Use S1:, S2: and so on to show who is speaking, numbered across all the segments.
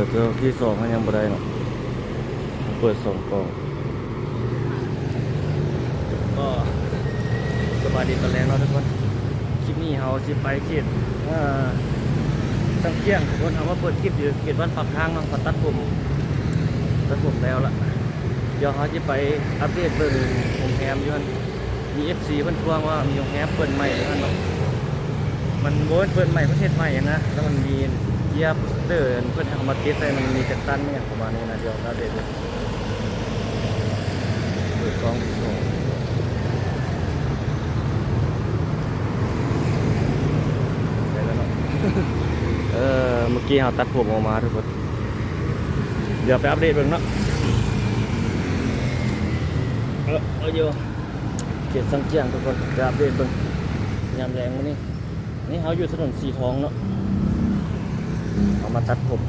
S1: เดี๋ยวที่สองมันยังบ่ได้เนาะเปิดส่งกล่องก็สบายดีตอนแรกเนาะทุกคนคลิปนี้เฮาสิไปเขตตั้งเที่ยงทุกคนเอาว่าเปิดคลิปอยู่เขตบ้านปากทางเนาะตัดผมแล้วล่ะเดี๋ยวเขาจะไปอัปเดตเบิ่งโรงแรมอยู่นั่นมี FC เพิ่นทวงว่ามีโรงแรมเปิดใหม่นั่นเนาะมันโว้ยเปิดใหม่ประเทศใหม่นะแล้วมันมีเยียบเตอร์เพื่อนเอามาติดใส่มันมีจัดตั้นเนี่ยประมาณนี้นะเดี๋ยวเราเด็ดเลยเปิดกล้องโชว์ได้แล้วเนาะ เมื่อกี้เราตัดผมออกมาทุกคนเดี๋ยวไปอัปเดตเบิ่งเนาะเอาอยู่เขตสังเกียงทุกคนไปอัปเดตเบิ่งยามแรงมื้อนี้นี่เขาอยู่ถนนสีทองเนาะเอามาตัดผม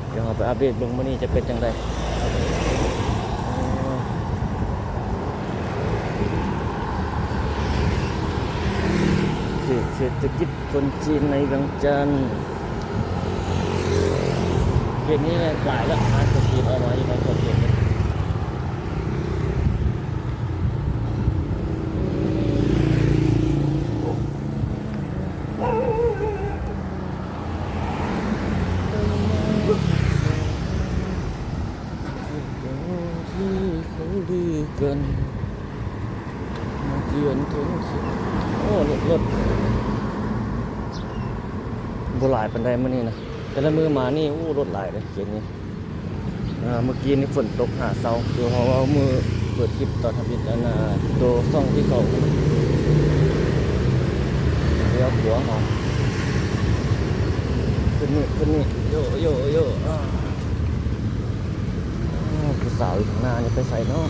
S1: เดี๋ยวเราไปอัปเดตเบิ่งมื้อนี้จะเป็นจังไดเศรษฐกิจคนจีนในเวียงจันทร์เขตนี้หลายแล้วร้านคนจีนเอามาอยู่ในเขตนี้กันมาเยือนถึงโอ้รถโบราณปันไดมานี่นะแต่ละมือมานี่รถหลายเลยเขียนนี้เมื่อกี้นี่ฝนตกหาเสาคือเขาเอามือเปิดคลิปตอนทำผิดแล้วตัวซ่องที่สองเดี๋ยวหัวหอมขึ้นนี่โยผู้สาวอยู่ข้างหน้านี่ไปใส่เนาะ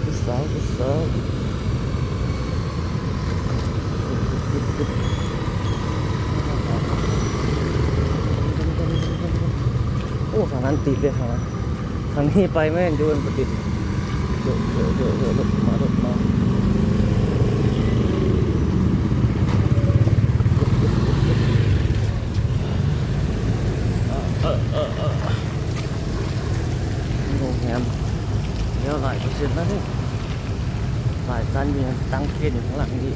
S1: ผู้สาวโอ้ทางนั้นติดเลยทางนี้ไปแม่งโยนติดโยรถมาโรงแรมเดี๋ยวหลายเปอร์เซ็นต์นะนี่หลายชั้นอยู่ตั้งเขตอยู่ข้างหลังนี่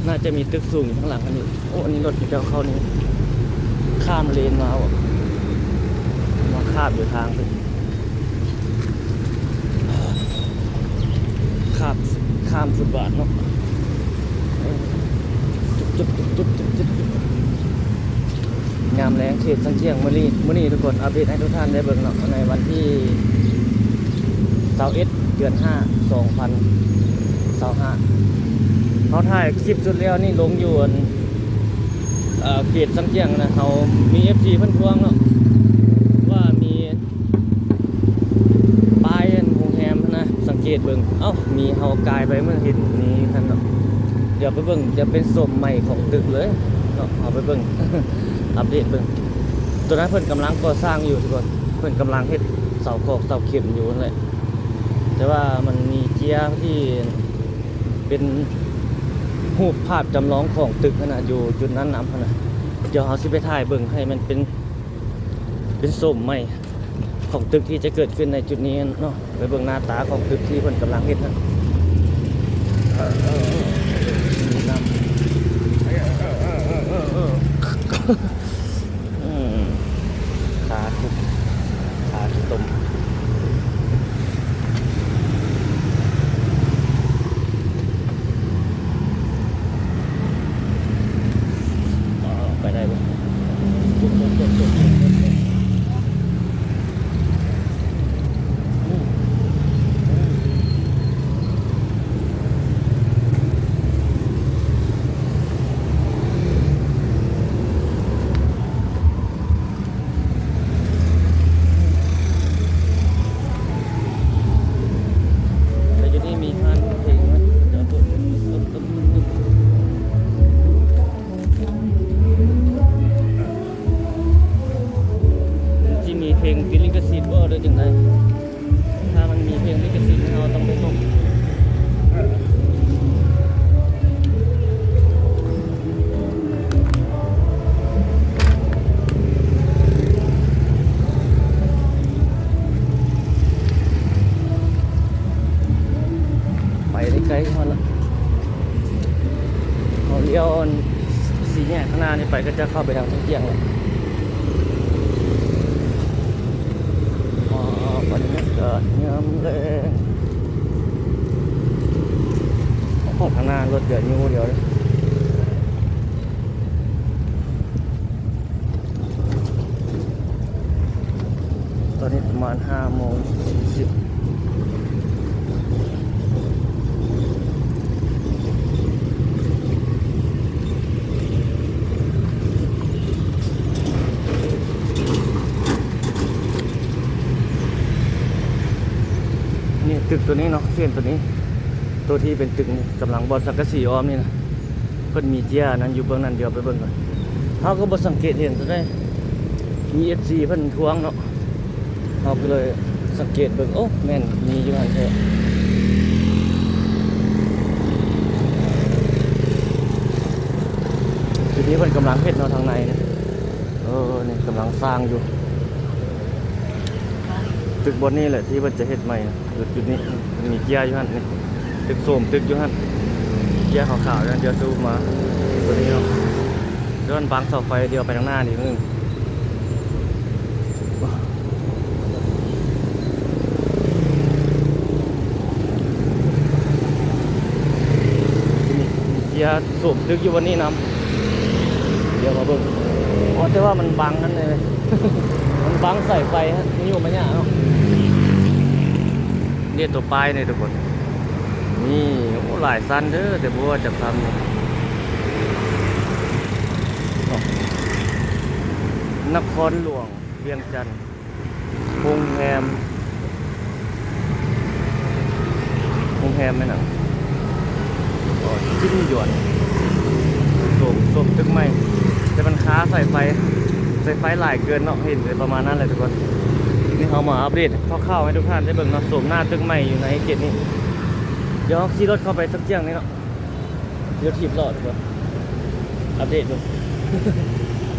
S1: น่าจะมีตึกสูงอยู่ข้างหลังอันนี้โอ้อันนี้รถที่เข้านี่ข้ามเลนมาข้ามอยู่ทางไปข้ามฟุตบาทเนาะจุ๊บงามแรงเขตสังเกียงมื้อนี้ทุกคนอัปเดตให้ทุกท่านได้เบิ่งเนาะในวันที่21 เดือน 5 2025เขาถ่ายคลิปสุดแล้วนี่ลงอยู่เขตสังเกียงนะเขามี FC เพิ่นทวงเนาะว่ามีป้ายโรงแรมนะสังเกตเบิ่งมีเฮากายไปเมื่อเห็นนี้นั่นเนาะเดี๋ยวไปเบิ่งจะเป็นสมใหม่ของตึกเลยเนาะเอาไปเบิ่ง อัปเดตเบิ่งตัวนั้นเพิ่นกำลังก่อสร้างอยู่ทุกคนเพิ่นกำลังเฮ็ดเสาเข็มอยู่นั่นแหละแต่ว่ามันมีเจียที่เป็นรูปภาพจำลองของตึกนะอยู่จุดนั้นนำนะเดี๋ยวเราสิไปถ่ายเบิ่งให้มันเป็นสมใหม่ของตึกที่จะเกิดขึ้นในจุดนี้เนาะไปเบิ่งหน้าตาของตึกที่เพิ่นกำลังเฮ็ดนะขาตุ่มไปได้ไหม กลๆมันละเขาเลี้ยวสีแยกข้างหน้านี่ไปก็จะเข้าไปทางสังเกียงแล้วบรรยากาศยามแลงของข้างหน้ารถเดือดยูเดียวเลยตอนนี้ประมาณ5:40นี่ตึกตัวนี้เนาะเส้นตัวนี้ตัวที่เป็นตึกนี่กำลังบอลสังกะสีอ้อมนี่นะเพิ่นมีเจียนั้นอยู่เบื้องนั้นเดียวไปเบิ่งก่อนเขาก็บ่สังเกตเห็นตัวได้มี FC เพิ่นทวงเนาะเขาก็เลยสังเกตเบิ่งโอ้แม่นมีอยู่หั่นแท้ทีนี้เพิ่นกำลังเฮ็ดเนาะทางในนี่นี่กำลังสร้างอยู่ตึกบนนี้แหละที่เพิ่นจะเฮ็ดใหม่นะจุดนี้มันมีเกียร์อยู่หั่นนี่ตึกโสมตึกอยู่หั่นเกียร์ขาวๆนั่นเดี๋ยวซูมมาตัวนี้เนาะเดินบังเสาไฟเดียวไปทางหน้านี่นึงเกียร์โสมตึกอยู่บนนี้นำเดี๋ยวมาเบิ่งอ๋อแต่ว่ามันบังนั่นเลย มันบังใส่ไฟฮะนี่อยู่มั้ยเนี่ยเนาะนี่ตัวป้ายนี่ทุกคนนี่โอ้หลายสั้นเด้อแต่บ่ว่าจะทำนครหลวงเวียงจันทร์โรงแรมไหมหนังจิ้นหยวนสมตึกใหม่แต่มันค้าใส่ไฟหลายเกินเนาะเห็นเลยประมาณนั้นเลยทุกคนนี่เขามาอัปเดตคร่าวๆให้ทุกท่านได้เบิ่งเนาะสมหน้าตึกใหม่อยู่ในเขตนี้เดี๋ยวขี่รถเข้าไปสักเที่ยงนี่เนาะเดี๋ยวถีบรอดทุกคนอัปเดตดู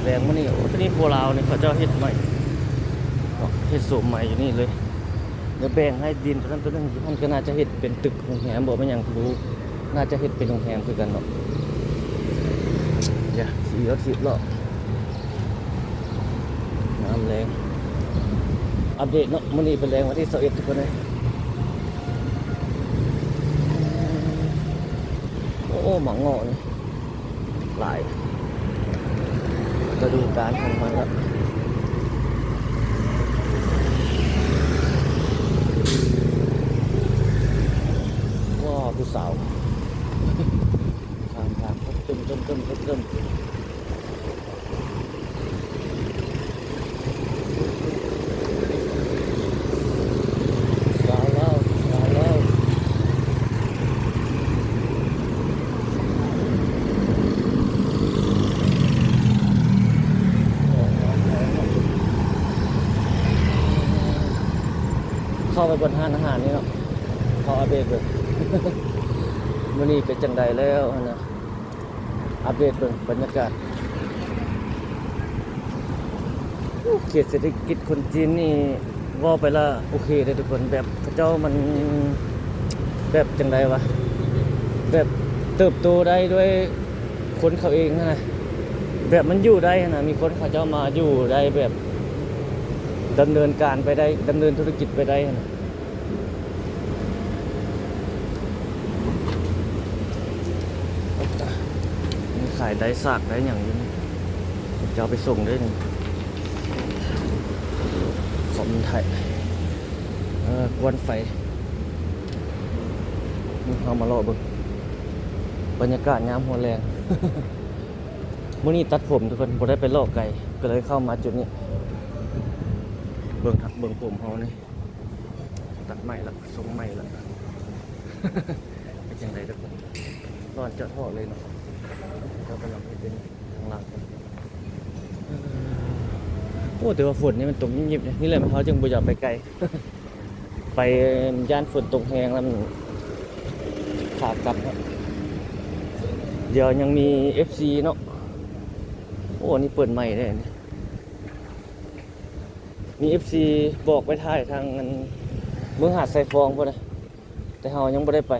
S1: แรงมันนี่โอ้ที่นี่โบราณเนี่ยเขาเจ้าเฮ็ดใหม่เฮ็ดสมใหม่อยู่นี่เลยเดี๋ยวแบ่งให้ดินตัวนั้นมันก็น่าจะเฮ็ดเป็นตึกโรงแรมบอกไม่ยังรู้น่าจะเฮ็ดเป็นโรงแรมคือกันเนาะอย่าขี่รถถีบรอดน้ำแรงอัปเดตเนาะมันนี่เป็นแรงวันที่21ทุกคนเลยโอ้หมองงอนี่หลายจะดูการของมันแล้วว้าวผู้สาวทางต้มสาวแล้วเข้าไปบนห้านอาหารนี่เนาะเขาอัปเดตเลย วันนี้เป็นจังใดแล้วนะอัปเดตบรรยากาศเขตเศรษฐกิจคนจีนนี่ว่าไปละโอเคเลยทุกคนแบบพระเจ้ามันแบบจังใดวะแบบเติบโตได้ด้วยคนเขาเองนะแบบมันอยู่ได้นะมีคนเขาเจ้ามาอยู่ได้แบบดำเนินการไปได้ดำเนินธุรกิจไปได้นะมีขายได้ซากได้อย่างนี้จะเอาไปส่งได้หนึ่งของไทยกวนไฟนี่เอามารอเบิ่งบรรยากาศยามหัวแรง มื้อนี้ตัดผมทุกคนบ่ได้ไปลอกไก่ก็เลยเข้ามาจุดนี้เบิ่งผมเฮานี่ตัดใหม่ละทรงใหม่ละ เป็นจังไดทุกคนร้อนจะทอดเลยเนาะเรากำลังเฮ็ดเป็นข้างล่างโอ้แต่ว่าฝนนี่มันตกยิบๆนี่แหละมันเขาจึงบ่อยากไปไกล ไปย่านฝนตกแห้งแล้วมันขากลับครับเดี๋ยวยังมี FC เนาะโอ้นี่เปิดใหม่ได้นี่มี FC บอกไปถ่ายทางเมืองหาดไซฟองพุ่นน่ะแต่เฮายังบ่ได้ไป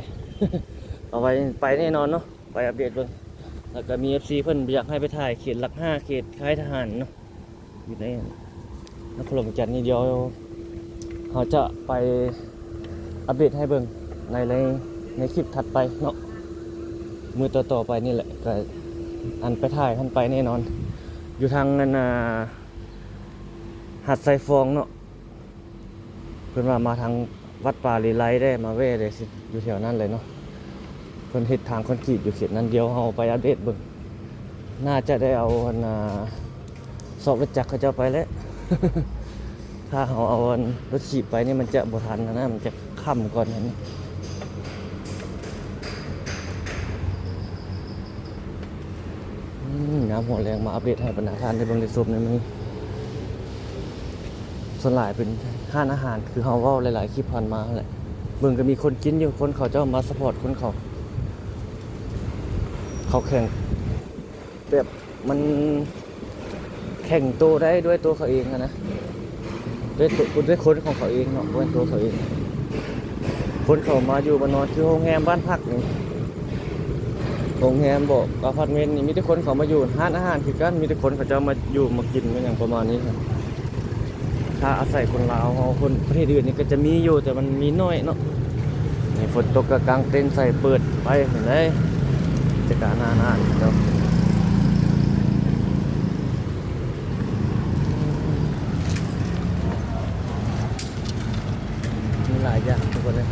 S1: เอาไว้ไปแน่นอนเนาะไปอัปเดตเบิ่งแล้วก็มี FC เพิ่นอยากให้ไปถ่ายเขตหลัก5เขตค่ายทหารเนาะอยู่ในนครหลวงจันทน์นี่เดียวเขาจะไปอัปเดตให้เบิ่งในคลิปถัดไปเนาะมือต่อๆไปนี่แหละก็อันไปถ่ายทันไปแน่นอนอยู่ทางนั้นหาดไซฟองเนาะเพิ่นว่ามาทางวัดป่าลีไลได้มาเว่ได้สิอยู่แถวนั้นเลยเนาะเพิ่นเฮ็ดทางคอนกรีตอยู่เขตนั้นเดียวเฮาไปอัปเดตเบิ่งน่าจะได้เอาสอบรถจักรเขาเจ้าไปแล้ว ถ้าเฮาเอารถขีบไปนี่มันจะบ่ทันนะมันจะค่ำก่อนนั้นน้ำหัวแรงมาอัปเดตให้บรรดาท่านได้เบิ่งได้ชมในมื้อนี้ส่วนหลายเป็นห้านอาหารคือเฮาเว้าหลายๆคลิปผ่านมาแหละเบิ่งก็มีคนกินอยู่คนเขาเจ้ามาซัพพอร์ตคนเขาแข่งแบบมันแข่งโตได้ด้วยตัวเขาเองนะด้วยคนของเขาเองเนาะด้วยตัวเขาเองคนเขามาอยู่มานอนคือโรงแรมบ้านพักนี่โรงแรมบอกอพาร์ตเมนต์นี่มีแต่คนเขามาอยู่ร้านอาหารคือกันมีแต่คนเขาจะมาอยู่มากินกันอย่างประมาณนี้ครับถ้าอาศัยคนลาวเฮาคนประเทศอื่นนี่ก็จะมีอยู่แต่มันมีน้อยเนาะนี่ฝนตกก็กางเต็นท์ใส่เปิดไปเห็นได้จะการอาหารเนาะมีหลายอย่างทุกคนเลย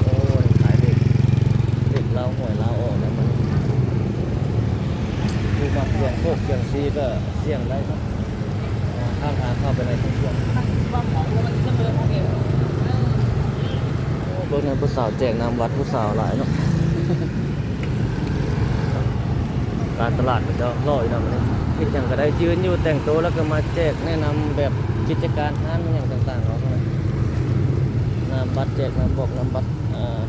S1: โอ้ยขายเด็กเราหวยเราออกแล้วมันดูมาเสียงโคกเสียงซีก็เสียงได้ครับข้ามทางเข้าไปในทุ่งเบิ่งในผู้สาวแจกนำวัดผู้สาวหลายเนาะ การตลาดมันจะล่ออยู่นะมันคิดอย่างก็ได้ยืนอยู่แต่งตัวแล้วก็มาแจกแนะนำแบบกิจการห้างอย่างต่างๆเนาะนำบัตรแจกนำบอกนำบัตร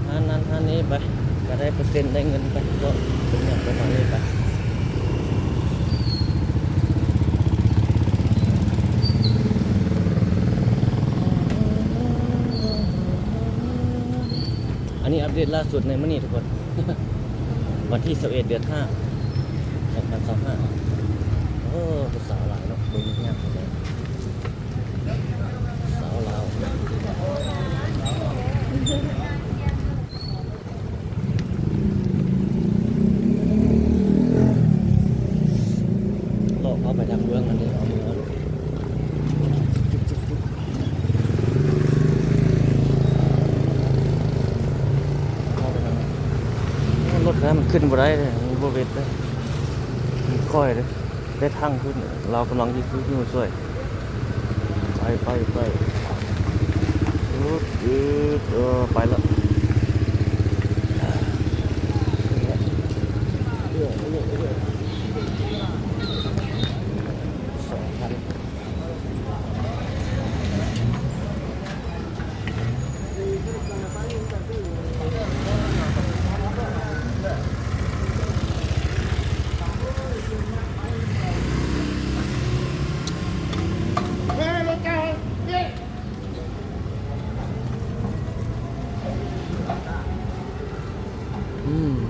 S1: ห้างนั้นห้างนี้ไปก็ได้เปอร์เซ็นต์ได้เงินไปก็เป็นอย่างประมาณนี้ไปอันนี้อัปเดตล่าสุดในมื้อนี้ทุกคน วันที่11เดือน5 2025โอ้สาวหลายเนาะดูเงียบเลยสาวลาวโลกเขาไปทางเมืองอันนี้เอามือรถแล้วมันขึ้นบ่ได้เลยมันบ่เวทเลยค่อยเลยได้ทั้งขึ้นเรากำลังยืดมาช่วยไปยืดไปแล้ว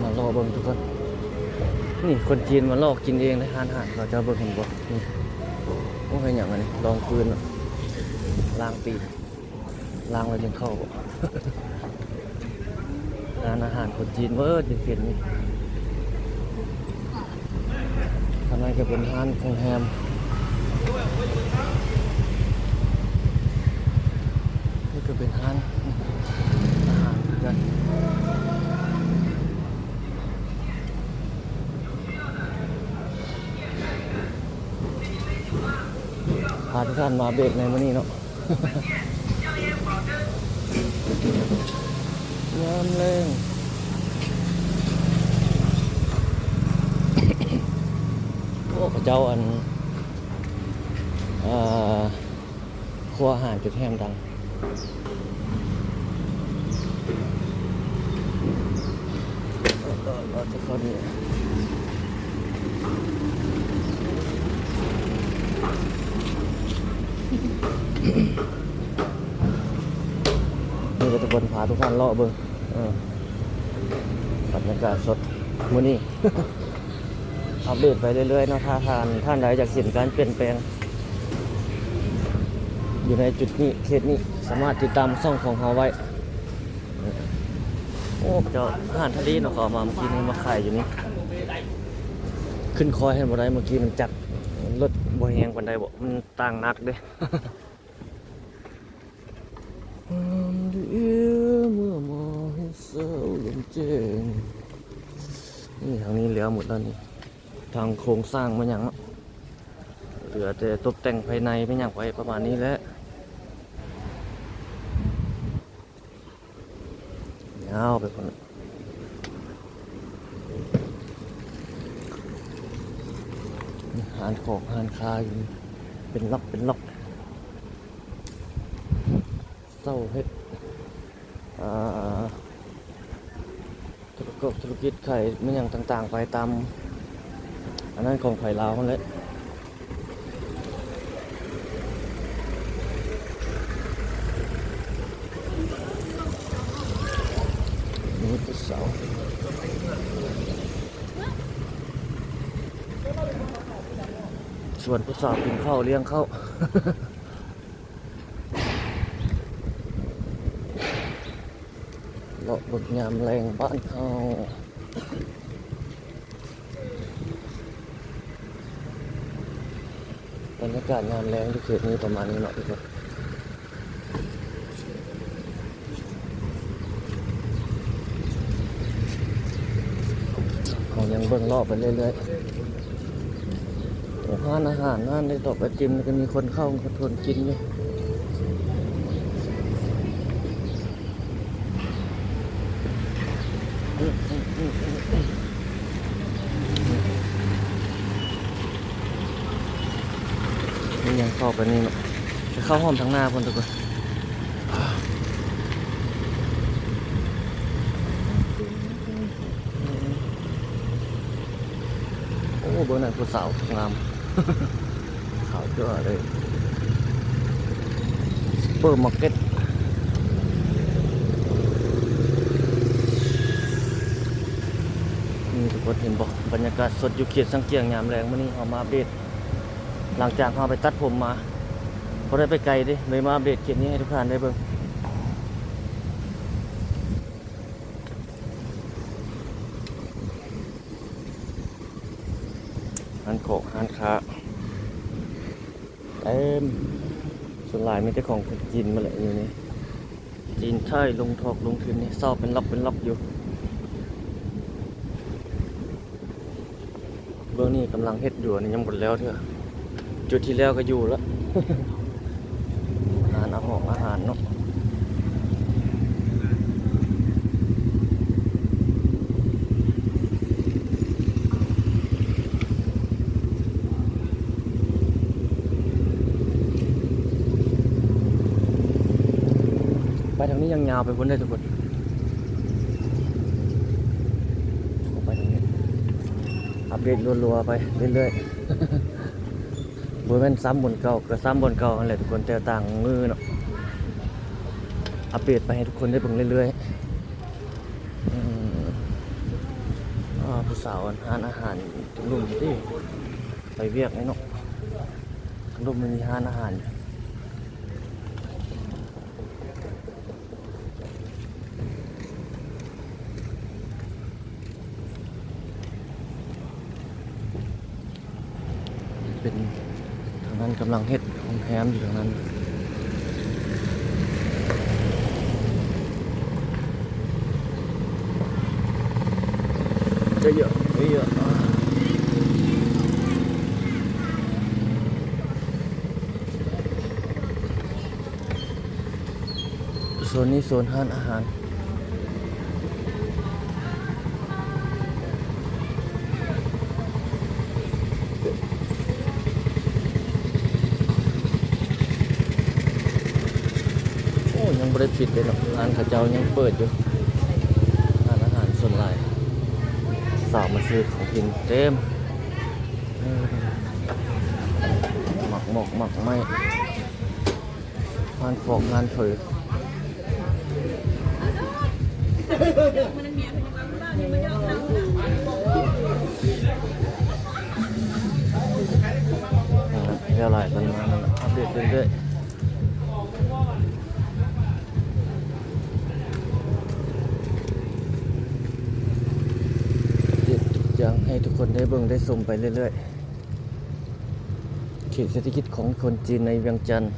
S1: มารอเบิ่งทุกคนนี่คนจีนมาลอกกินเองในอาหารเขาจะเบิ่งเห็นบ่นี่โอ้ยอย่างนี้ลองปืนล้างปีล้างแล้วจึงเข้าบ่ ร้านอาหารคนจีนเวอร์จะเห็นนี่ข้างในก็เป็นร้านของแฮมนี่ก็เป็นร้านอาหารเหมือนกันพาทุกท่านมาเบรกในมื้อนี้เนาะ ยามแรงโอ้พระเจ้าอันครัวอาหารจุดแฮมดังเราจะเข้านี่นี่ก็จะบนผาทุกท่านเลาะเบิ่ง บรรยากาศสดมื้อนี้ อัปเดตไปเรื่อยๆเนาะถ้าท่านใดอยากเห็นการเปลี่ยนแปลงอยู่ในจุดนี้เขตนี้สามารถติดตามช่องของเราไว้โอ้เจ้าอาหารทะเลเนาะเขาเอามาเมื่อกี้นี้มาขายอยู่นี่ขึ้นคอยให้บ่ได้เมื่อกี้มันจัดรถบ่แฮงปานใดบ่มันต่างนักเด้ เมื่อมองเห็นเสาลมเจงนี่ทางนี้เหลือหมดแล้วนี่ทางโครงสร้างมันยังเหลือแต่ตกแต่งภายในไม่ยังไปประมาณนี้แหละยาวไปคนหานของหานคาอยู่เป็นล็อกเศร้าเฮ็ดธุรกิจไข่ไม่อย่างต่างๆไปตามอันนั้นของไข่ลาวนั่นแหละนี่ตัวเสาส่วนผู้สาวกินข้าวเลี้ยงข้าว เลาะบดยามแรงบ้านเฮาบรรยากาศยามแรงที่เขตนี้ประมาณนี้เนาะทุกคนเขายังเบิ่งรอบไปเรื่อยๆห้านอาหารห้านได้ตอกไอติมก็มีคนเข้าคนทนกินอยู่นี่ยังเข้าไปนี่เนาะจะเข้าห้องทางหน้าคนทุกคนโอ้เบอร์นั้นผู้สาวงาม ขาวเจ้าเลยซุปเปอร์มาร์เก็ตนี่ทุกคนเห็นบอกบรรยากาศสดอยู่เขตสังเกียงยามแรงมื่อนี้เอามาอัปเดตหลังจากเราไปตัดผมมาพอได้ไปไกลดิเลยมาอัปเดตเขตนี้ให้ทุกท่านได้เบิ่งร้านโขกร้านค้าเต็มส่วนหลายมีแต่ของจีนมาเลยอยู่นี่จีนไทยลงทอกลงทุนนี่เศร้าเป็นล็อกอยู่เบื้องนี้กำลังเฮ็ดอยู่นี่ยังหมดแล้วเถอะจุดที่แล้วก็อยู่แล้ว อาหารเนาะไปทางนี้ยังยาวไปพ้นได้ทุกคนไปทางนี้อัปเดตรัวๆไปเรื่อยๆ บนเป็นซ้ำบนเก่าก็ซ้ำบนเก่าอะไรทุกคนแต่ต่างมือเนาะอัปเดตไปให้ทุกคนได้เบิ่งเรื่อยๆผู้สาวทานอาหารทุกรุ่มที่ไปเวียกไอ้เนาะทุกรุ่มมันมีทานอาหารเป็นทางนั้นกำลังเฮ็ดของแฮมอยู่ทางนั้นเยอะโซนนี้โซนทานอาหารโอ้ยังไม่ได้ปิดเลยเนาะร้านข้าวเจ้ายังเปิดอยู่ร้านอาหารส่วนหลายสาวมาซื้อของกินเต็มหมักไหม้ทานฟอกทานเผย เดี๋ยวไล่กันมาอัปเดตเรื่อยๆยังให้ทุกคนได้เบิ่งได้ชมไปเรื่อยๆเขตเศรษฐกิจของคนจีนในเวียงจันทร์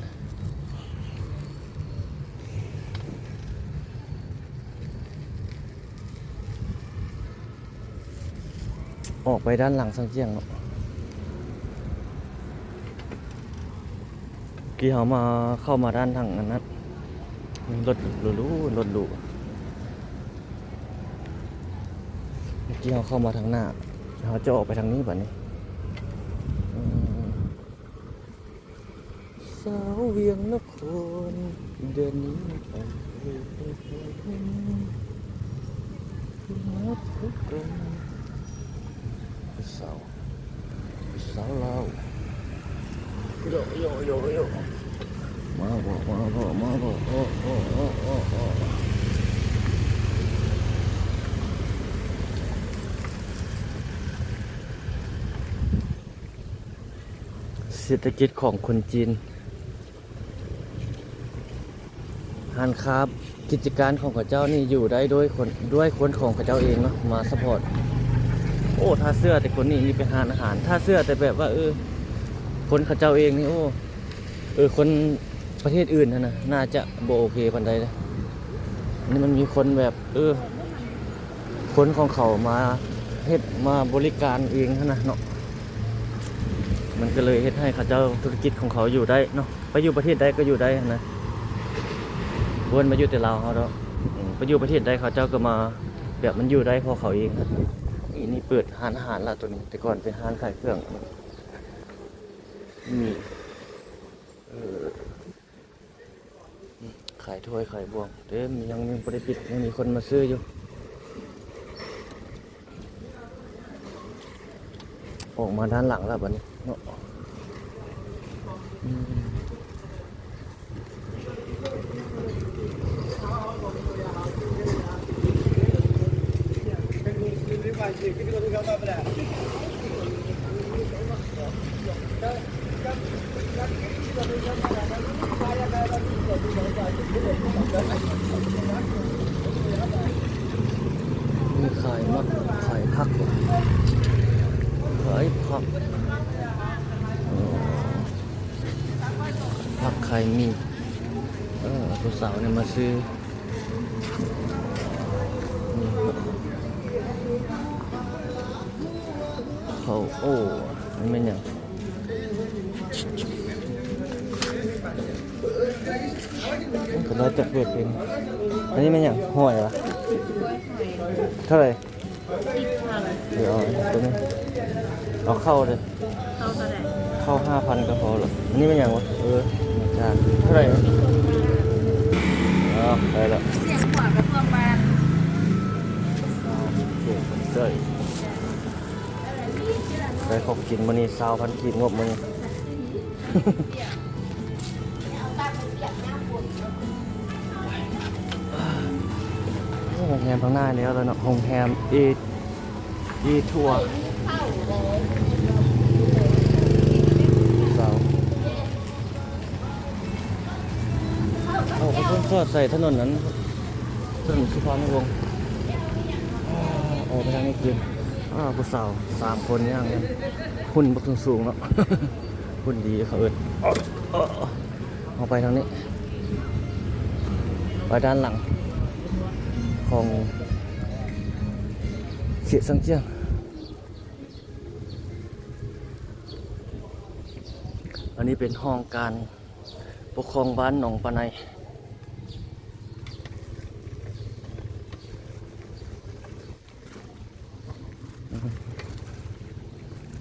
S1: ออกไปด้านหลังสังเจียงเนาะกี่เขามาเข้ามาด้านทางนั้นรถหรูรถหรูเมื่อกี้เขาเข้ามาทางหน้าเขาจะออกไปทางนี้แบบนี้สาวเวียงนครเดินนี้ออกมาพบกันสาวลาวโยมาบ่โอ้เศรษฐกิจของคนจีนฮันครับกิจการของเขาเจ้านี่อยู่ได้ด้วยคนของเขาเจ้าเองเนาะมาซัพพอร์ตโอ้ถ้าเสื้อแต่คนนี้นี่เป็นอาหารถ้าเสื้อแต่แบบว่าคนเขาเจ้าเองนี่คนประเทศอื่นนะน่าจะบ่โอเคปานใดเลยนี่มันมีคนแบบคนของเขามาเฮ็ดมาบริการเองนะเนาะมันก็เลยเฮ็ดให้เขาเจ้าธุรกิจของเขาอยู่ได้เนาะไปอยู่ประเทศใดก็อยู่ได้นะวนมาอยู่แต่ลาวเขาเนาะไปอยู่ประเทศใดเขาเจ้าก็มาแบบมันอยู่ได้เพราะเขาเองครับนี่เปิดร้านอาหารละตัวนี้แต่ก่อนเป็นร้านขายเครื่องมีขายถ้วยขายบวงยังมีบริปิดยังมีคนมาซื้ออยู่ออกมาด้านหลังแล้วบัดนี้เนาะมีขายมักขายผักขายผักขายมีผู้สาวเนี่ยมาซื้อเขานี่ไม่เนี่ยก็ได้จับเปิดเป็นอันนี้ไม่เนี่ยห่วยเหรอเท่าไหร่เดี๋ยวตัวนี้เอาเข้าเลยเข้า5,000ก็พอหรออันนี้ไม่อย่างวะจานเท่าไหร่ได้แล้ว
S2: เสียงขวากระทรวงบ้าน
S1: ได้ของกินมื้อนี้20,000กีบงบมื้อนี้โรงแรมข้างหน้าแล้วเนาะโรงแรมทัวร์เสาเขาเพิ่งทอดใส่ถนนนั้นถนนสุพรรณวงศ์ไปทางนี้คืนผู้สาว3 คนย่างเนี่ยหุ่นบักสูงเนาะหุ่นดีเขาเอาไปทางนี้ไปด้านหลังของเสียสังเจียงอันนี้เป็นห้องการปกครองบ้านหนองปะไน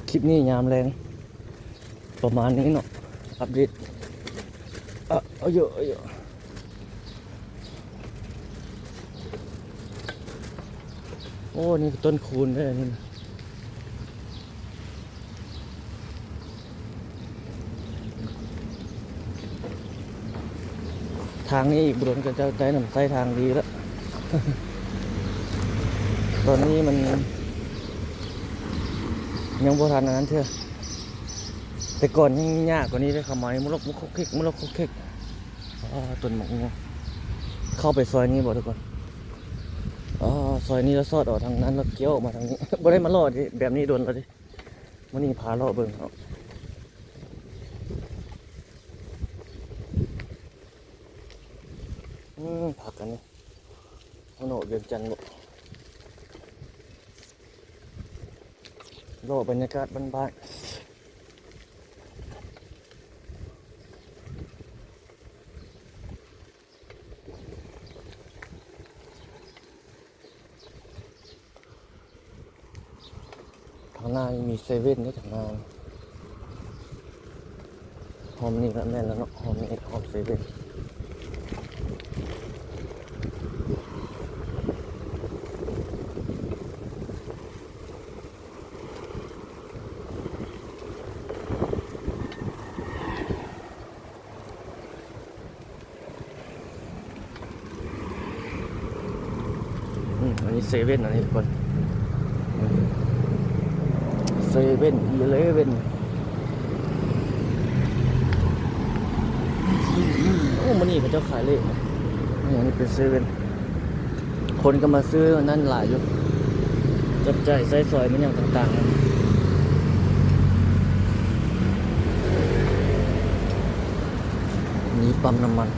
S1: คลิปนี้ยามแรงประมาณนี้เนาะอัปเดตเอาเยอะโอ้นี่ต้นคูณด้วยนี่ทางนี้อีกบริเวณกันจะได้หนำไส้ทางดีแล้ว ตอนนี้มันยังบ่ทันอันนั้นเถอะแต่ก่อนยังยากกว่านี้เลยขมายมุลกมุกคกเค็กมุลกคกเค็กต้นหมกงูเข้าไปซอยนี้บ่ทุกคนซอยนี้แล้วซอดออกทางนั้นแล้วเกี้ยวออกมาทางนี้ บ่ได้มาลอดแบบนี้โดนแล้วดิมื้อนี้พาเลาะเบิ่งเอาผักกันนี่โหนเวียงจันทร์โลบรรยากาศบ้านๆทางหน้ามีเซเว่นด้วยทางหน้าหอมนี่ก็แม่นแล้วเนาะหอมนี่หอมเซเว่นอันนี้เซเว่นอันนี้ทุกคนเซเว่นอีเลเว่นโอ้มันนี่เขาเจ้าขายเลขนี่อันนี้เป็นเซเว่นคนก็มาซื้อนั่นหลายอยู่จับจ่ายใส่ซอยมันอย่างต่างๆนี่ปั๊มน้ำมัน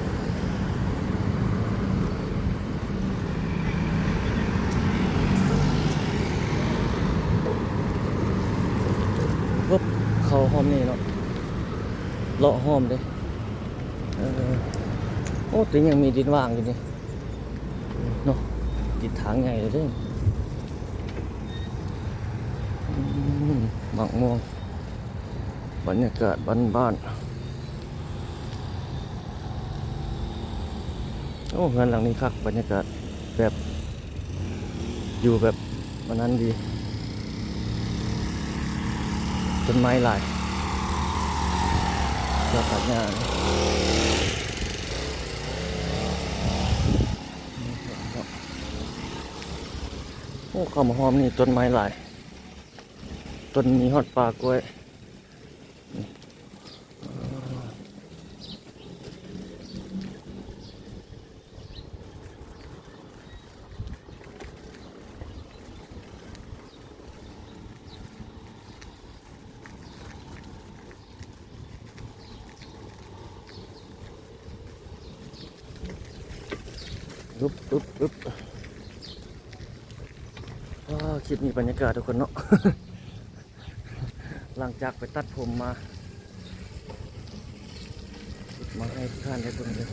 S1: ก็เขาห้อมนี่เนาะเลาะห้อมเลยโอ้แต่ยังมีดินว่างอยู่นี่เนาะดินถางใหญ่เลยเด้หมักม่วงบรรยากาศบ้านๆโอ้เงินหลังนี้คักบรรยากาศแบบอยู่แบบวันนั้นดีต้นไม้หลายก็ตัดหญ้าโอ้ข้าวหอมนี่ต้นไม้หลายต้นมีฮอดปลากล้วยปึ๊บคลิปนี้บรรยากาศทุกคนเนาะ หลังจากไปตัดผมมาให้ทุกท่านได้ดูเลย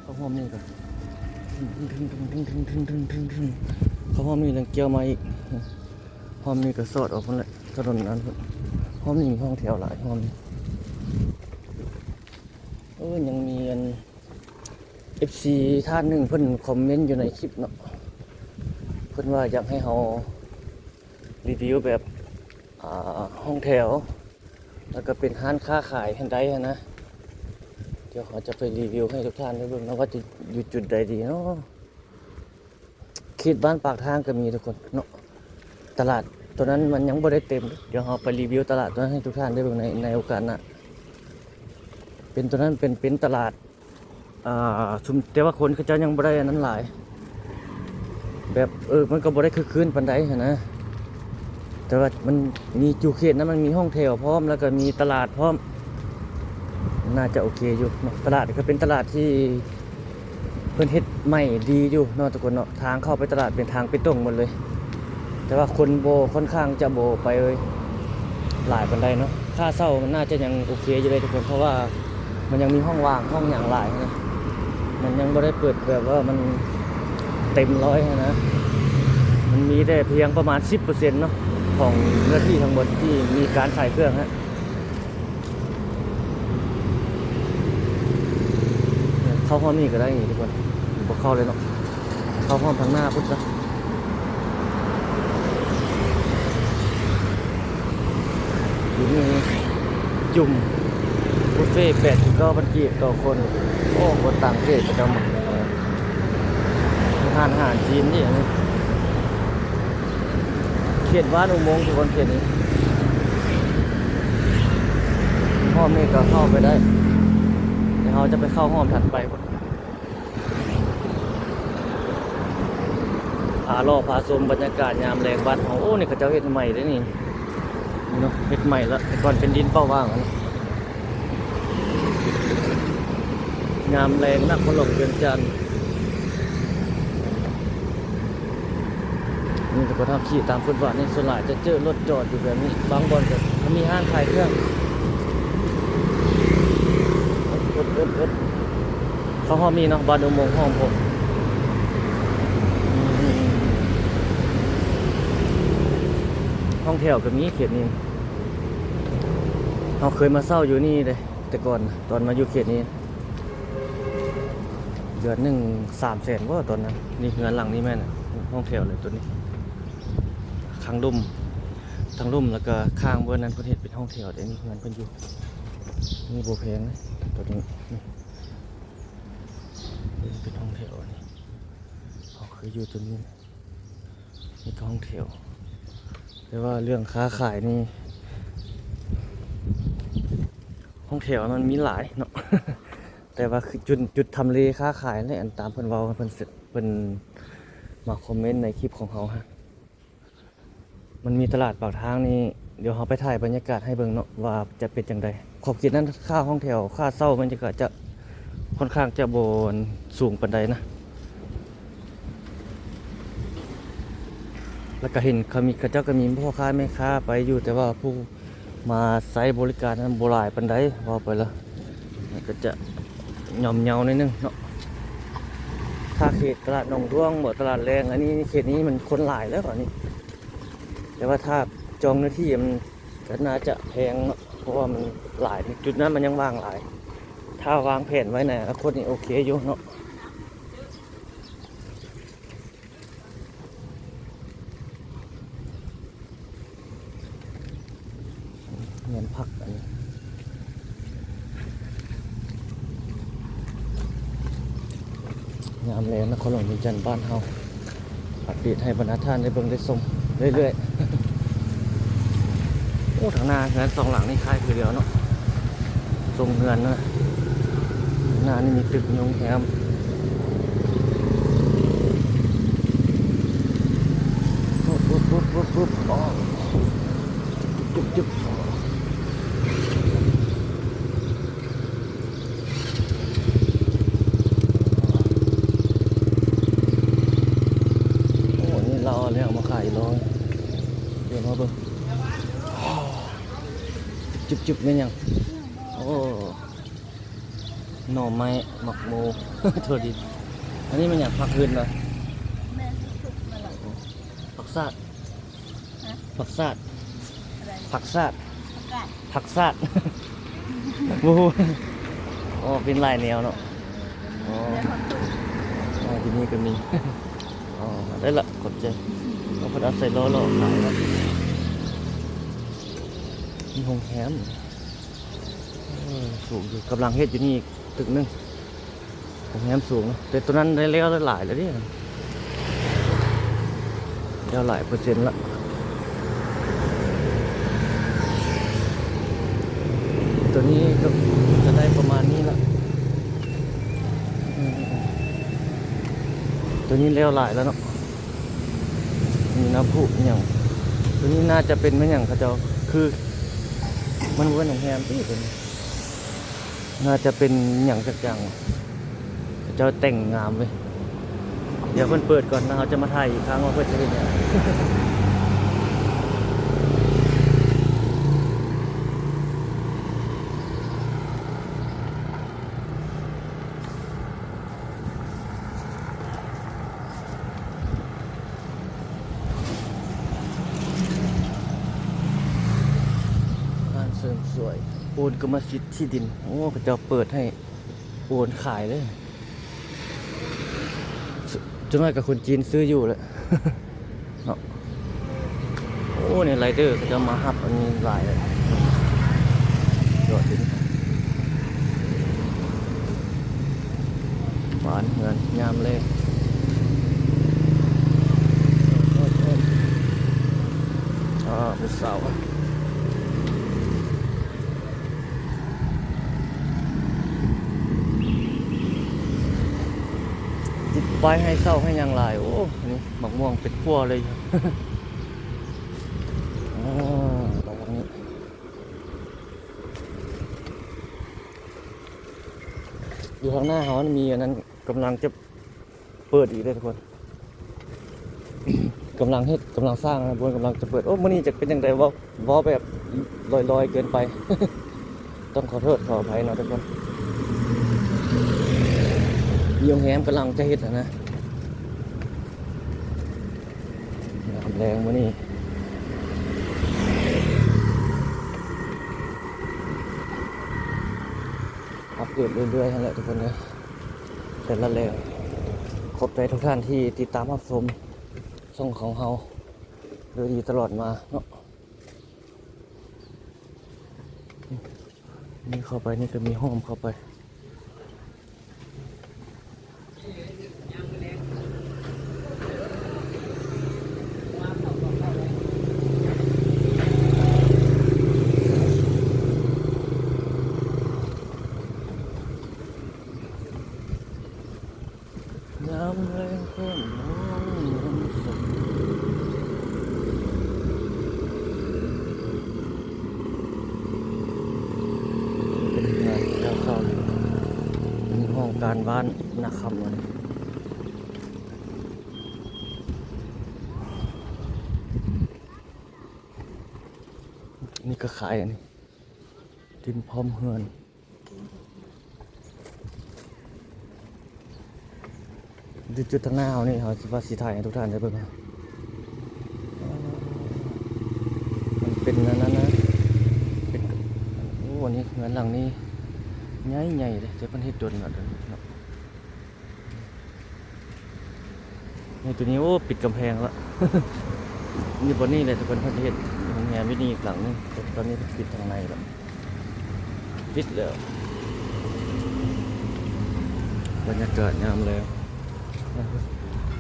S1: ข้าวหอมนี่ก่อนข้าวหอมนี่ยังเกี่ยวมาอีกหอมนี่ก็สอดออกคนละถนนนั้นหอมนี่มีห้องแถวหลายหอมนี่ยังมีอัน FC ท่านหนึ่งเพิ่นคอมเมนต์อยู่ในคลิปเนาะเพิ่นว่าอยากให้เรารีวิวแบบห้องแถวแล้วก็เป็นร้านค้าขายทันใดนะเดี๋ยวเขาจะไปรีวิวให้ทุกท่านได้เบิ่งนะว่าจะอยู่จุดใดดีเนาะคิดบ้านปากทางก็มีทุกคนเนาะตลาดตัวนั้นมันยังบ่ได้เต็มเดี๋ยวเราไปรีวิวตลาดตัวนั้นให้ทุกท่านได้เบิ่งในโอกาสหน้าเป็นตัวนั้นเป็นตลาดชุมแต่ว่าคนเขาเจ้ายังบ่ได้อันนั้นหลายแบบมันก็บ่ได้คึกคืนปานใดนะแต่ว่ามันมีจุเขตนะมันมีห้องแถวพร้อมแล้วก็มีตลาดพร้อมน่าจะโอเคอยู่เนาะตลาดก็เป็นตลาดที่เพิ่นเฮ็ดใหม่ดีอยู่เนาะทุกคนเนาะทางเข้าไปตลาดเป็นทางไปตรงหมดเลยแต่ว่าคนโบค่อนข้างจะโบไปหลายปานใดเนาะค่าเช่ามันน่าจะยังโอเคอยู่เลยทุกคนเพราะว่ามันยังมีห้องว่างห้องอย่างหลายนะมันยังไม่ได้เปิดแบบว่ามันเต็มร้อยนะมันมีแต่เพียงประมาณ 10% เนาะของเนื้อที่ทั้งหมดที่มีการใส่เครื่องฮะเข้าห้องนี้ก็ได้ทุกคนบอกเข้าเลยเนาะเข้าห้องทางหน้าพุทธะอยู่นี่จุ่ม บุฟเฟ่ต์89,000กีบต่อคนโอ้คนต่างประเทศก็จะมาอาหารจีนนี่อันนี้เขตวัดอุโมงค์ทุกคนเขตนี้ห้อมนี่ก็เข้าไปได้เดี๋ยวเราจะไปเข้าห้อมถัดไปพาล่อพาชมบรรยากาศยามแรงบ้านเขาโอ้นี่เขาเจ้าเฮ็ดใหม่ได้นี่เนาะเฮ็ดใหม่แล้วแต่ก่อนเป็นดินเป้าว่างอันนี้ยามแรงนักพลงเวียงจันทร์นี่ก็ทำขี่ตามฟุตบาทนี่ส่วนหลายจะเจอรถจอดอยู่แบบนี้บางบอนก็มีห้างขายเครื่องเขาห้องนี้เนาะบ้านอุโมงค์ห้องผมห้องแถวกับนี้เขตนี้เราเคยมาเศร้าอยู่นี่เลยแต่ก่อนตอนมาอยู่เขตนี้เดือนหนึ่ง300,000ว่าตอนนั้นนี่เงินหลังนี้แม่น่ะห้องแถวเลยตัวนี้ข้างลุ่มทางลุ่มแล้วก็ข้างบนนั้นประเทศเป็นห้องแถวแต่นี่เงินเพิ่นอยู่นี่โบแพงนะตัวนี้นี่เป็นห้องแถวนี่เขาเคยอยู่ตัวนี้นี่ก็ห้องแถวแต่ว่าเรื่องค้าขายนี่ห้องแถวมันมีหลายเนาะ แต่ว่าคือจุดทำเลค้าขายนี่อันตามเพิ่นเว้าเพิ่นเพิ่นมาคอมเมนต์ในคลิปของเขาฮะมันมีตลาดปากทางนี่เดี๋ยวเราไปถ่ายบรรยากาศให้เบิ่งเนาะว่าจะเป็นจังไดขอบเขตนั้นค่าห้องแถวค่าเช่ามันจะค่อนข้างจะโบนสูงปานใดนะแล้วก็เห็นเขาเจ้าก็มีพ่อค้าแม่ค้าไปอยู่แต่ว่าผู้มาใช้บริการนั้นบ่หลายปานใดว่าไปแล้วก็จะหย่อมเยานิดนึงเนาะถ้าเขตตลาดหนองด้วงบ่ตลาดแรงอันนี้เขตนี้มันคนหลายแล้วกว่านี้แต่ว่าถ้าจองเนื้อที่มันก็น่าจะแพงเนาะเพราะว่ามันหลายจุดนั้นมันยังว่างหลายถ้าวางแผนไว้ในอนาคตนี่โอเคอยู่เนาะเงินพักอันนี้งามแล้วนครหลวงเวียงจันทร์บ้านเฮาอัปเดตให้บรรดาท่านได้เบิ่งได้ชมเรื่อยๆ โอ้ทางหน้าเฮือนสองหลังนี่คล้ายคือเดียวเนาะทรงเฮือนนะหน้านี่มีตึกยงแฮมปุ๊บอ๋อจุ๊บโอ้นี่เราเอาแล้วมาขายร้อยเดี๋ยวมาเบิ่งจุ๊บเนี่ยยังโอ้หน่อไม้หมักโม โทษดีอันนี้มันอยากผักคืนเหรอผักซาดผักซาดผักซาดผักซาดโอ้โอ้เป็นลายแนวเนาะอ๋อที่นี่ก็มีอ๋อได้ละขอบใจเอาพัดเอาใส่ล้อขายแล้วมีโรงแรมสูงอยู่กำลังเฮ็ดอยู่นี่ตึกนึงโรงแรมสูงแต่ตัวนั้นได้แล้วหลายแล้วดิเดี๋ยวหลายเปอร์เซ็นต์ละตัวนี้ก็จะได้ประมาณนี้ละตัวนี้แล้วหลายแล้วเนาะมีน้ำพุอย่างตัวนี้น่าจะเป็นไม่อย่างเขาจะคือมันว่าโรงแรมที่เป็นน่าจะเป็นอย่างสักอย่างจะแต่งงามเลยเดี๋ยวเพิ่นเปิดก่อนนะเราจะมาถ่ายอีกครั้งว่าเพิ่นจะเป็นยังบ้านเสริมสวยโอนกรรมสิทธิ์ที่ดินโอ้เขาจะเปิดให้โอนขายเลยจนว่ากับคนจีนซื้ออยู่แหละเนาะโอ้เนี่ยไรเดอร์เขาจะมาหับอันนี้หลายเลยยอดจริง านเฮือนยามเลยผู้สาวติดไปให้เศร้าให้ยังหลายโอ้นี่หมกม่วงเป็นขั้วเลยตรงนี้อยู่ข้างหน้าเขามีอันนั้นกำลังจะเปิดอีกเลยทุกคน กำลังสร้างนะบนกำลังจะเปิดโอ้มื่อนี้จะเป็นยังไงว่าแบบลอยเกินไป ต้องขอโทษขออภัยนะทุกคนโรงแรมกำลังจะเฮ็ดนะน้ำแรงมื่อนี้อัปเดตเรื่อยๆนั่นแหละทุกคนนะแต่ละแรงขอบใจทุกท่านที่ติดตามรับชมช่องของเราโดยดีตลอดมาเนาะนี่เข้าไปนี่ก็มีห้องเข้าไปน้ำแรงเพิ่มน้ำสดเป็นงานเจ้าเข้ามีห้องการบ้านนะครับมันนี่ก็ขายอันนี้ดินพร้อมเฮือนจุดทางหน้าเขานี่เขาจะว่าสีไทยให้ทุกท่านได้เบิ่งมันเป็นนั้นนะเป็นโอ้วันนี้เฮือนหลังนี้ใหญ่เลยจะเป็นเฮ็ดจนแล้วเนาะนี่ตัวนี้โอ้ปิดกำแพงแล้ว นี่บนนี้เลยจะเป็นประเทศโรงแรมวินีอีกหลังนึงแต่ตอนนี้ปิดทางในแล้วปิดแล้วบรรยากาศงามเลย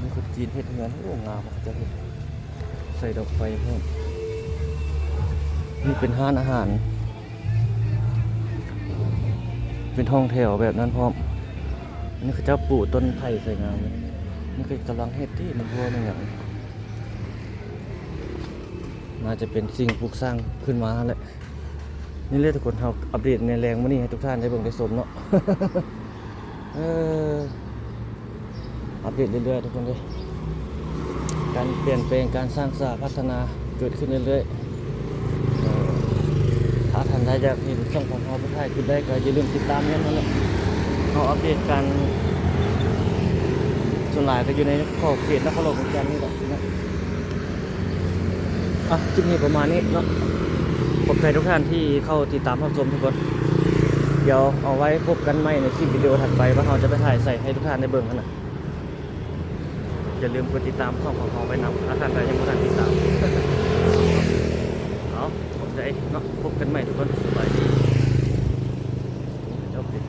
S1: นี่คนจีนเฮ็ดงานโอ้งามจะเฮ็ดใส่ดอกไฟเพิ่มนี่เป็นห้านอาหารเป็นห้องแถวแบบนั้นพร้อมนี่คือเจ้าปลูกต้นไผ่ใส่งามเลยนี่คือกำลังเฮ็ดที่มันพัวมันอย่างน่าจะเป็นสิ่งปลูกสร้างขึ้นมาแหละนี่เลยทุกคนเราอัปเดตในแรงวันนี้ให้ทุกท่านได้เบิ่งได้ชมเนาะ อัปเดตเรื่อยๆทุกคนเลยการเปลี่ยนแปลงการสร้างสร้างพัฒนาเกิดขึ้นเรื่อยๆถ้าท่านใดอยากเห็นช่องของเราไปถ่ายคลิปได้ก็อย่าลืมติดตามนั่นแหละเราอัปเดตการส่วนหลายก็อยู่ในขอบเขตนครหลวงกันนี่แหละนะคลิปนี้ประมาณนี้เนาะขอบใจทุกท่านที่เข้าติดตามรับชมทุกคนเดี๋ยวเอาไว้พบกันใหม่ในคลิปวิดีโอถัดไปว่าเราจะไปถ่ายใส่ให้ทุกท่านได้เบิ่งกันนะอย่าลืมกดติดตามช่องของเราไว้นะถ้าท่านใดยังไม่ทันติดตามเอาขอบใจเนาะพบกันใหม่ทุกคนสบายดีจบดิ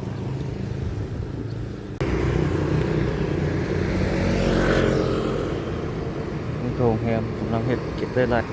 S1: นี่โรงแรมกำลังเฮ็ดเก็บได้หลาย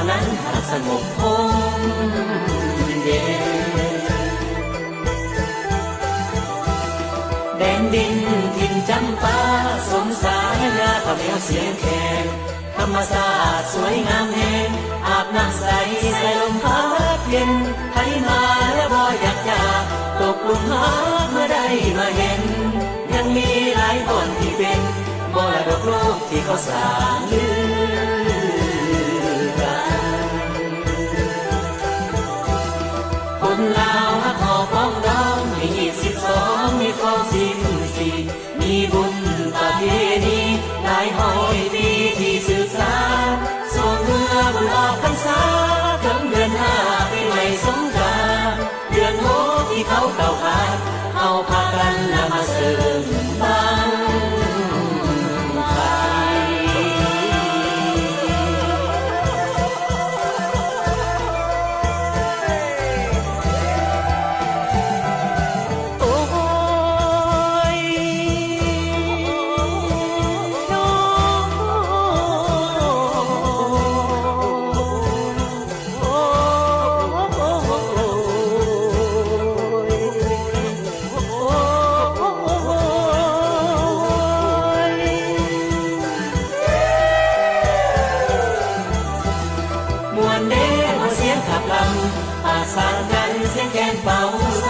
S2: นั้นหากสงบคงเย็นแดนดินถิ่นจำปาสมสารยากับแมวเสียงแคนธรรมศาสตร์สวยงามแห่งอาบน้ำใสใส่ลมพัดเย็นใครมาแล้วบ่อยากจากตกหลุมหาเมื่อได้มาเห็นยังมีหลายคนที่เป็นมรดกโลกที่เขาสร้างลือกันคนลาวฮักหอป้องน้องมี22มีคลอง14มีบุญประเพณีหลายหอยปีที่สืบสานส่งเรือบุญออกพรรษาถึงเดือน5ปีใหม่สงกรานต์เดือน6ที่เขาเก่าขานเอาพากันละมาเสริมบ้านสร้างกันเสียงแคนเป่าใส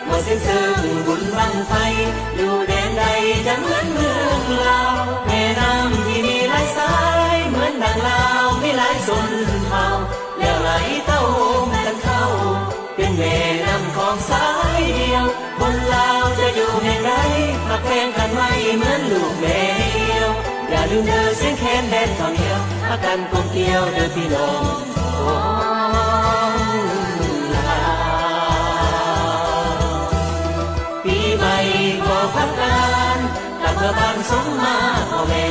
S2: เมื่อเสียงซึ่งบุญบังไฟอยู่แดนใดจะเหมือนเมืองลาวแม่น้ำที่มีหลายสายเหมือนดังลาวมีหลายสนเผ่าแล้วไหลเต้าโหมกันเข้าเป็นแม่น้ำของสายเดียวคนลาวจะอยู่แห่งใดมาแข่งกันไม่เหมือนลูกแม่เดียวอย่าลืมเด้อเสียงแคนแดนข้าวเหนียวพักกันกลมเกลียวเด้อพี่น้องปีใหม่ขอพักการกลับเมื่อบ้านสมมาพ่อแม่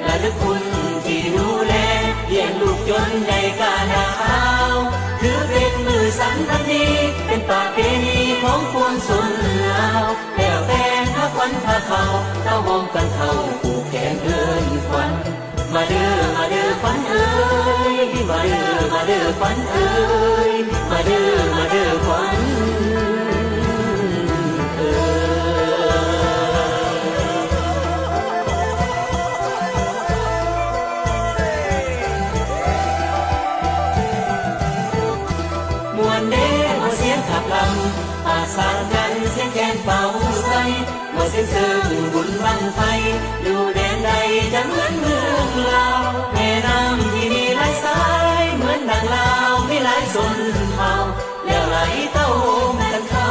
S2: และลึกคุณที่ดูแลเลี้ยงลูกจนใหญ่กาหนาวถือเป็นมือสันทันดีเป็นประเพณีของปวงชนลาวแล้วแต่ถ้าควันพาเขาเต้าวงกันเข้าผูกแขนเดินควันมาเด้อควันเอ้ยมาเด้อควันเอ้ยมาเด้อควันมวนเด้อเสียงขับลำอาสานกันเสียงแคนเป่าใสเมื่อเสียงซึ่งบุญบังไฟอยู่แดนใดจะเหมือนเมืองลาวแม่น้ำที่มีหลายสายเหมือนดังลาวมีหลายสนเผ่าแล้วไหลเต้าโหมกันเข้า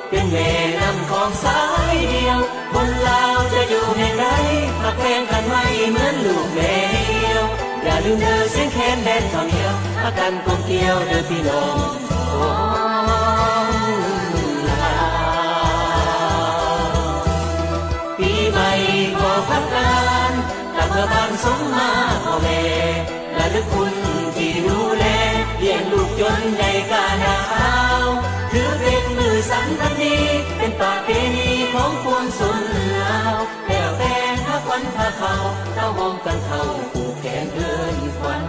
S2: เป็นแม่น้ำของสายเดียวคนลาวจะอยู่แห่งใดมาแข่งกันไม่เหมือนลูกแม่เดียวอย่าลืมเด้อเสียงแคนแดนข้าวเหนียวพักกันกลมเกลียวเด้อพี่น้องปีใหม่ขอพักการกลับเมื่อบ้านสมมาพ่อแม่และลึกคุณที่ดูแลเลี้ยงลูกจนใหญ่กาหนาวถือเป็นมือสันทันดีเป็นประเพณีของปวงชนลาวแล้วแต่ถ้าควันพาเขาเต้าวงกันเข้าผูกแขนเดินควัน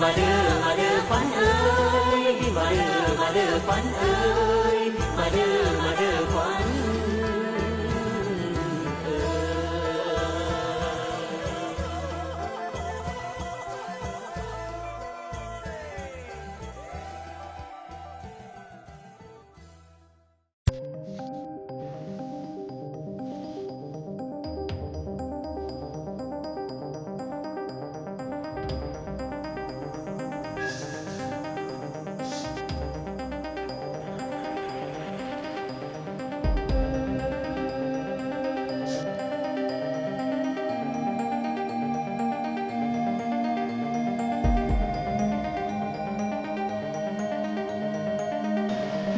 S2: มาเด้อควันเอ้ยมาเด้อควันเอ้ยมาเด้อควัน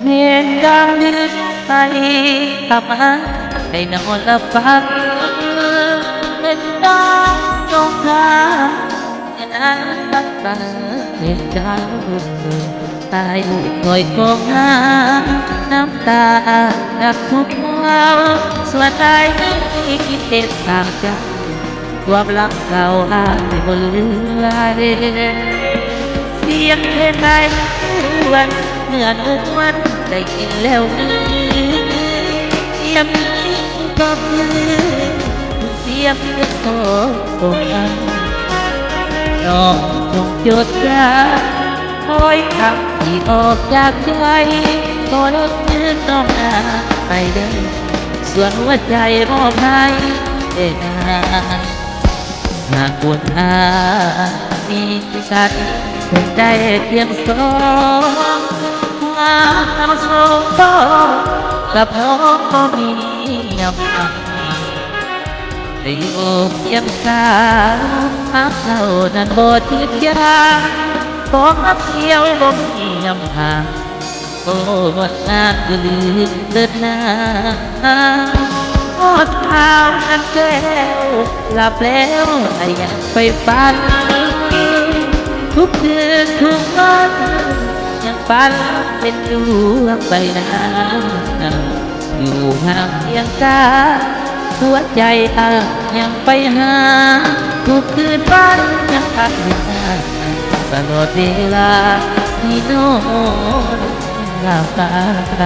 S3: เมียนดังดึกไปกลับมาได้นอนหลับฝันเงินน้องจงพาเงินอันตั้งตาเห็นดาวตายคอยกองหาน้ำตาดักทุกวันส่วนใจที่คิดเด็ดตามใจความรักเก่าหายหมดเลย ยงแค่ไหนวันเมื่อวันได้กินแล้วเสียงก็คือเสียงของอันน้องจงจดจำคอยคำที่ออกจากใจก็นึกถึงน้องนาไปเดินส่วนหัวใจมอบให้เองหากปวดหามีสัตว์คนได้เพียงสองความโศกกับน้องก็มีน้ำตาได้อยู่เพียงสาวพักเท่านั้นบ่ทิดยาบอกรับเที่ยวบ่มียำหาโอ้วันงานก็ลืมเดินหน้าทอดเท้านั้นแก้วหลับแล้วไอ้ยังไปฝันทุกคืนทุกวันยังฝันเป็นดวงใบหน้าอยู่ห่างเพียงกาหัวใจยังไปหาทุกคืนฝันยังพักไม่ได้ตลอดเวลาที่โน้นลาไป